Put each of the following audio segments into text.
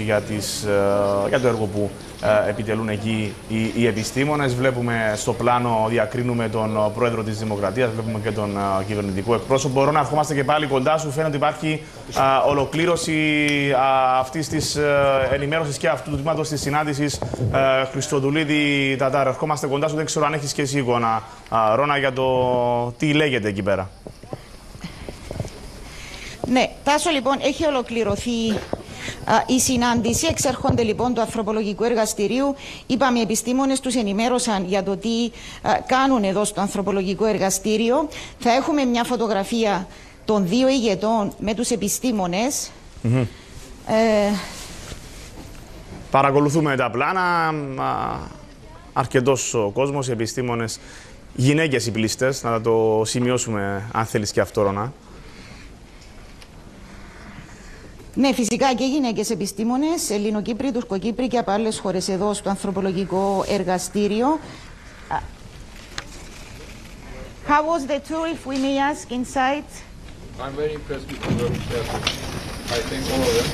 ολοκλήρωση για το έργο που επιτελούν εκεί οι επιστήμονες. Βλέπουμε στο πλάνο, διακρίνουμε τον πρόεδρο της Δημοκρατίας, βλέπουμε και τον κυβερνητικό εκπρόσωπο. Μπορώ να ερχόμαστε και πάλι κοντά σου. Φαίνεται ότι υπάρχει ολοκλήρωση αυτής της ενημέρωσης και αυτού του τμήματος της συνάντησης. Χριστοδουλίδη-Τατάρ, ερχόμαστε κοντά σου. Δεν ξέρω αν έχεις και εσύ εικόνα, Ρώνα, για το τι λέγεται εκεί πέρα. Ναι, Τάσο, λοιπόν, έχει ολοκληρωθεί η συνάντηση. Εξέρχονται λοιπόν του ανθρωπολογικού εργαστηρίου. Είπαμε, οι επιστήμονες τους ενημέρωσαν για το τι κάνουν εδώ στο ανθρωπολογικό εργαστήριο. Θα έχουμε μια φωτογραφία των δύο ηγετών με τους επιστήμονες. Παρακολουθούμε τα πλάνα. Αρκετός ο κόσμος, οι επιστήμονες, γυναίκες οι πλήστες. Να το σημειώσουμε, αν θέλεις, και αυτό, Ρώνα. Ναι, φυσικά και γυναίκες επιστήμονες, Ελληνοκύπροι, Τουρκοκύπροι και από άλλες χώρες εδώ στο ανθρωπολογικό εργαστήριο. How was the tour, if we may ask, inside? I'm very impressed with the work. I thank all of them.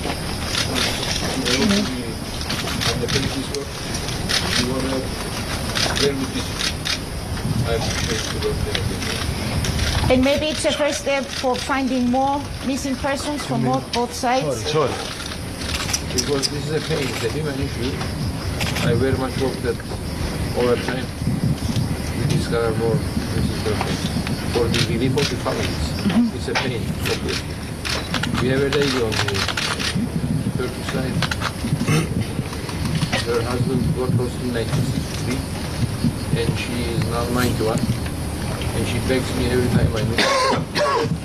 And the previous work, you were very good. I appreciate the work they have been doing. And maybe it's a first step for finding more missing persons from both sides? Sorry. Because this is a pain, it's a human issue. I very much hope that over time we discover more missing persons. For the relief of the families, it's a pain, obviously. We have a lady on the Turkish side. Her husband got lost in 1963 and she is now 91. And she begs me every time I meet her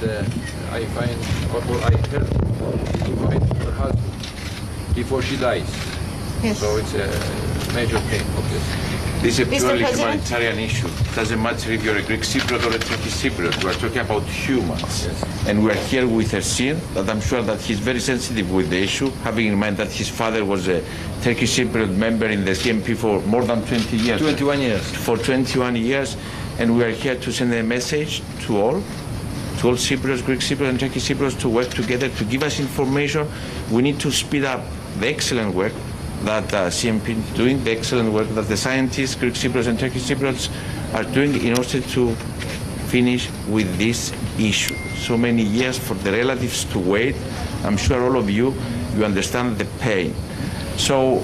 that I find, or I help to find her husband before she dies. Yes. So it's a major pain, obviously. This is a Mr. purely President? humanitarian issue. It doesn't matter if you're a Greek Cypriot or a Turkish Cypriot. We are talking about humans. Yes. And we are here with Ersin, that I'm sure that he's very sensitive with the issue, having in mind that his father was a Turkish Cypriot member in the CMP for more than 20 years. 21 years. For 21 years. And we are here to send a message to all Cypriots, Greek Cypriots and Turkish Cypriots to work together to give us information. We need to speed up the excellent work that CMP is doing, the excellent work that the scientists, Greek Cypriots and Turkish Cypriots are doing in order to finish with this issue. So many years for the relatives to wait. I'm sure all of you understand the pain. So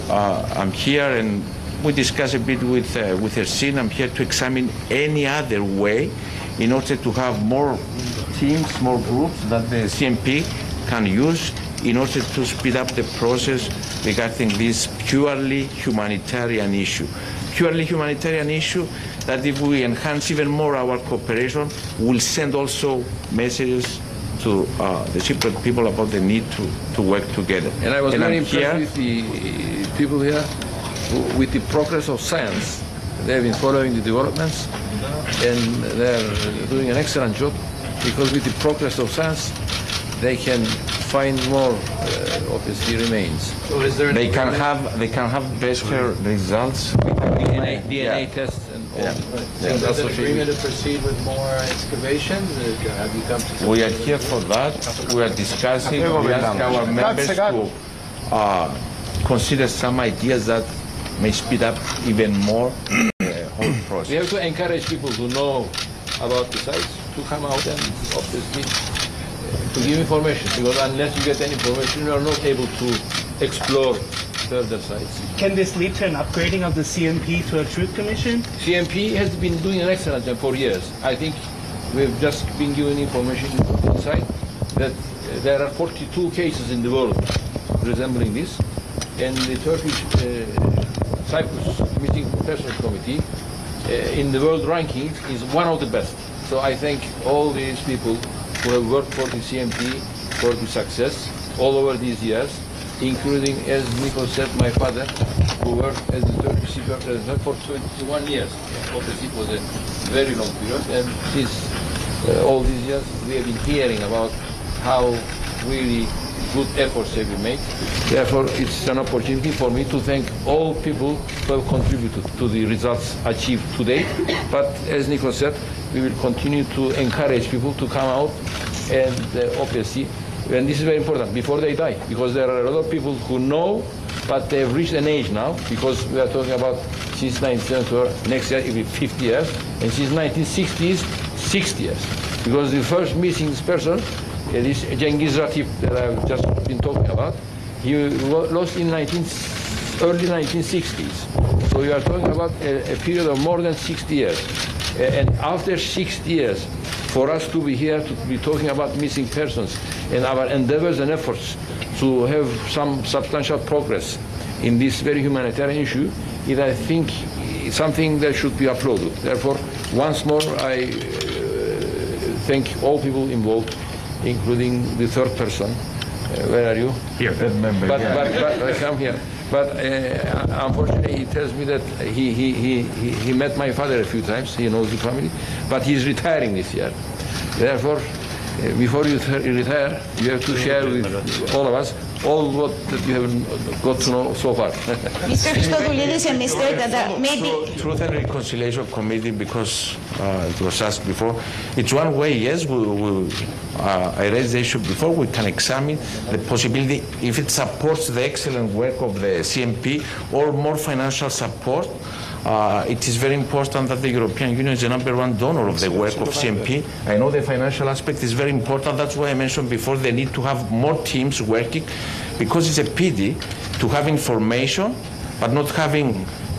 I'm here and we discuss a bit with Ersin. I'm here to examine any other way in order to have more teams, more groups that the CMP can use in order to speed up the process regarding this purely humanitarian issue. Purely humanitarian issue that if we enhance even more our cooperation, we'll send also messages to the Cypriot people about the need to work together. And I was very impressed with the people here, with the progress of science. They have been following the developments and they're doing an excellent job because with the progress of science they can find more obviously remains. So is there they can have better results with DNA tests and all. Is there an agreement to proceed with more excavations? Have you come to We are here for that. We are discussing. We ask our members to consider some ideas that may speed up even more the whole process. We have to encourage people to know about the sites, to come out and obviously to give information, because unless you get any information, you are not able to explore further sites. Can this lead to an upgrading of the CMP to a truth commission? CMP has been doing an excellent job for years. I think we've just been given information inside that there are 42 cases in the world resembling this, and the Turkish Cyprus Missing Persons Committee in the world ranking is one of the best. So I thank all these people who have worked for the CMP for the success all over these years, including, as Nico said, my father, who worked as a Turkish Cypriot president for 21 years. Obviously it was a very long period, and since all these years we have been hearing about how really good efforts have been made. Therefore, it's an opportunity for me to thank all people who have contributed to the results achieved today. But as Nico said, we will continue to encourage people to come out and obviously and this is very important, before they die, because there are a lot of people who know, but they've reached an age now, because we are talking about since 1974, next year it will be 50 years, and since 1960s, 60 years. Because the first missing person, this Cengiz Ratip that I've just been talking about, he lost in early 1960s. So we are talking about a period of more than 60 years. And after 60 years, for us to be here to be talking about missing persons and our endeavors and efforts to have some substantial progress in this very humanitarian issue is, I think, something that should be applauded. Therefore, once more, I thank all people involved, including the third person. Where are you? Here. But I come here. But unfortunately, he tells me that he met my father a few times. He knows the family, but he's retiring this year. Therefore, before you retire, you have to share with all of us all what that you have got to know so far. Mr. Christodoulidis and Mr. Tadar, maybe... Truth and Reconciliation Committee, because it was asked before, it's one way, yes, I raised the issue before, we can examine the possibility, if it supports the excellent work of the CMP or more financial support. It is very important that the European Union is the #1 donor of the work of CMP. I know the financial aspect is very important. That's why I mentioned before the need to have more teams working, because it's a pity to have information but not having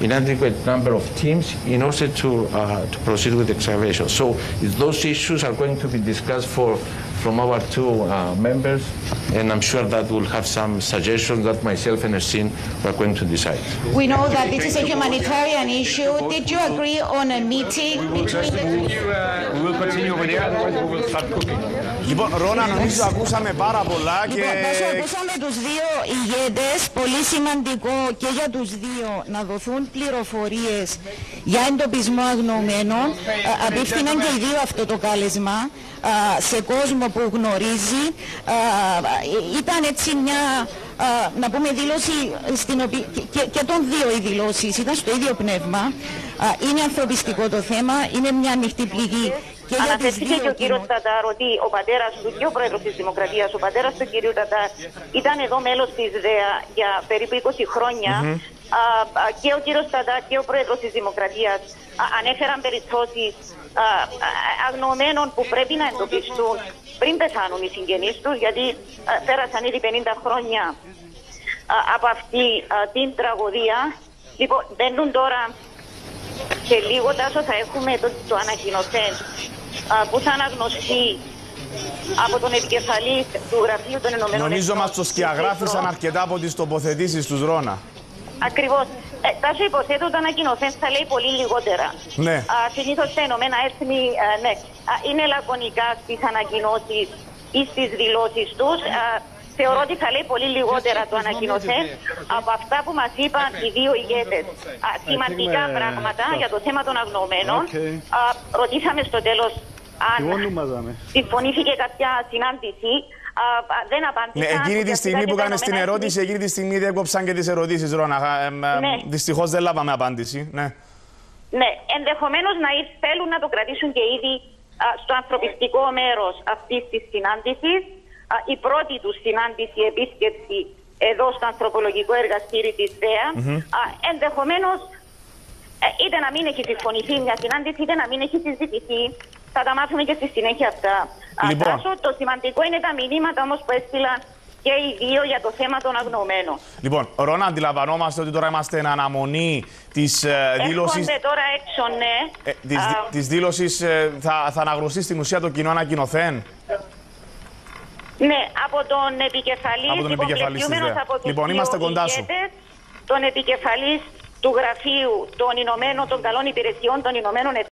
inadequate number of teams in order to proceed with excavation. So those issues are going to be discussed from our two members, and I'm sure that we'll have some suggestions that myself and Ersin are going to decide. We know that this is a humanitarian issue. Did you agree on a meeting between the two? We will continue with it, otherwise we will start cooking. Λοιπόν, Ρώνα, νομίζω ακούσαμε πάρα πολλά και... Λοιπόν, ακούσαμε τους δύο ηγέτες. Πολύ σημαντικό και για τους δύο να δοθούν πληροφορίες για εντοπισμό αγνοουμένων. Απίφθηναν και οι δύο αυτό το κάλεσμα σε κόσμο που γνωρίζει. Ήταν έτσι μια, να πούμε, δήλωση στην οποία, και των δύο οι δηλώσεις ήταν στο ίδιο πνεύμα. Είναι ανθρωπιστικό το θέμα, είναι μια ανοιχτή πληγή. Αναφερθήκε και ο κύριος Τατάρ ότι ο πατέρας του και ο πρόεδρος της Δημοκρατίας, ο πατέρας του κυρίου Τατάρ, ήταν εδώ μέλος της ΔΕΑ για περίπου 20 χρόνια. Και ο κύριος Τατάρ και ο πρόεδρος της Δημοκρατίας ανέφεραν περιπτώσεις αγνοωμένων που πρέπει να εντοπιστούν πριν πεθάνουν οι συγγενείς τους, γιατί πέρασαν ήδη 50 χρόνια από αυτή την τραγωδία. Λοιπόν, μπαίνουν τώρα σε λίγο, Τάσο, θα έχουμε το ανακοινωθέν που θα αναγνωστεί από τον επικεφαλής του Γραφείου των Ηνωμένων Εθνών. Νομίζω μας το σκιαγράφησαν αρκετά από τις τοποθετήσεις τους, Ρώνα. Ακριβώς. Τάσο, υποθέτω το ανακοινωθέν θα λέει πολύ λιγότερα. Ναι. Συνήθως τα Ηνωμένα Έθνη ναι, είναι λακωνικά στις ανακοινώσεις ή στις δηλώσεις τους. Θεωρώ ότι θα λέει πολύ λιγότερα το ανακοινωθέν από αυτά που μας είπαν οι δύο ηγέτες. Σημαντικά πράγματα για το θέμα των αγνοωμένων. Ρωτήσαμε στο τέλος αν συμφωνήθηκε κάποια συνάντηση. Δεν απάντησαν. Ναι, εκείνη τη στιγμή που κάνεις την ερώτηση, εκείνη τη στιγμή διέκοψαν και τις ερωτήσεις, Ρώνα. Ναι. Δυστυχώς δεν λάβαμε απάντηση. Ναι, ναι, ενδεχομένως να θέλουν να το κρατήσουν και ήδη στο ανθρωπιστικό μέρος αυτής της συνάντησης. Η πρώτη του συνάντηση, επίσκεψη εδώ στο ανθρωπολογικό εργαστήρι της ΔΕΑ, ενδεχομένως είτε να μην έχει συμφωνηθεί μια συνάντηση, είτε να μην έχει συζητηθεί. Θα τα μάθουμε και στη συνέχεια αυτά. Λοιπόν. Το σημαντικό είναι τα μηνύματα όμως που έστειλαν και οι δύο για το θέμα των αγνοωμένων. Λοιπόν, Ρώνα, αντιλαμβανόμαστε ότι τώρα είμαστε εν αναμονή της δήλωσης. Έρχονται τώρα έξω, ναι. Της δήλωσης θα αναγνωστεί στην ουσία το κοινό ανακοινωθέν. Ναι, από τον επικεφαλής, από τους λοιπόν, είμαστε κοντά σου. Τον επικεφαλής του Γραφείου των Καλών Υπηρεσιών των Ηνωμένων Εθνών.